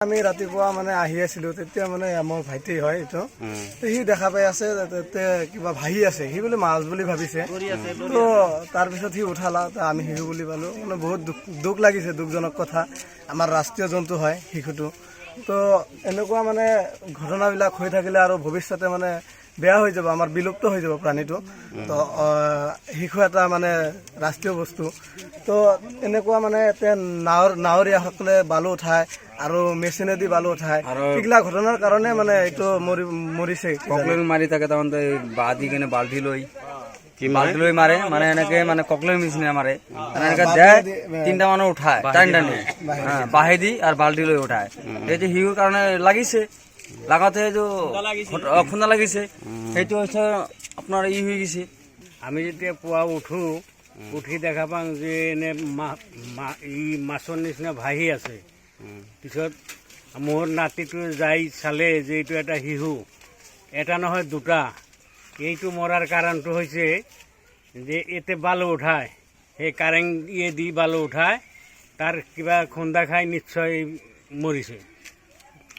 আমি ৰাতিপুৱা মানে আহি আছিলো তেতিয়া মানে মোৰ ভাইটি হয় এইটো সি দেখা পাই আছে কিবা ভাহি আছে সি বোলে মাছ বুলি ভাবিছে তো তাৰপিছত সি উঠালা আমি শিশু বুলি পালো মানে বহুত দুখ লাগিছে দুখজনক কথা আমাৰ ৰাষ্ট্ৰীয় জন্তু হয় শিশুটো তো এনেকুৱা মানে ঘটনাবিলাক হৈ থাকিলে আৰু ভৱিষ্যতে মানে বেয়া হৈ যাব আমাৰ বিলুপ্ত হৈ যাব প্ৰাণীটো তো শিশু এটা মানে ৰাষ্ট্ৰীয় বস্তু তো এনেকুৱা মানে নাৱৰীয়াসকলে বালু উঠায় আৰু মেচিনেদি বালু উঠায় এইগিলা ঘটনাৰ কাৰণে মানে এইটো মৰিছে ককলেল মাৰি থাকে তাৰমানে বাঁহ দি কিনে বাল্টি লৈ মাৰে মানে এনেকে মানে ককলেল মেচিনে মাৰে এনেকে দেয় তিনটা মানুহ উঠায় টানি বাঁহেদি আৰু বাল্টি লৈ উঠায় এইটো শিশুৰ কাৰণে লাগিছে লাগাতে যে খুন্দা লাগিছে সেইটো হৈছে আপোনাৰ হৈ গৈছে। আমি যেতিয়া পুৱা উঠি দেখা পাওঁ যে এনে মাছৰ নিচিনা ভাহি আছে পিছত মোৰ নাতিটো যাই চালে যে এইটো এটা শিশু এটা নহয় দুটা এইটো মৰাৰ কাৰণটো হৈছে যে এতে বালু উঠায় সেই কাৰেণ্ট দি বালু উঠায় তাৰ কিবা খুন্দা খাই নিশ্চয় মৰিছে।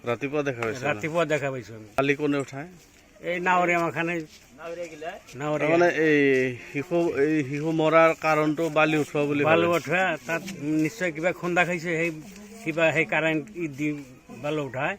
ৰাতিপুৱা দেখা পাইছো কালি কোনে উঠায় এই নাৱৰীয়া মাখানে মানে এই শিশু মৰাৰ কাৰণটো বালি উঠোৱা বুলি বালু উঠোৱা তাত নিশ্চয় কিবা খুন্দা খাইছে সেই কাৰেণ্ট দি বালু উঠায়।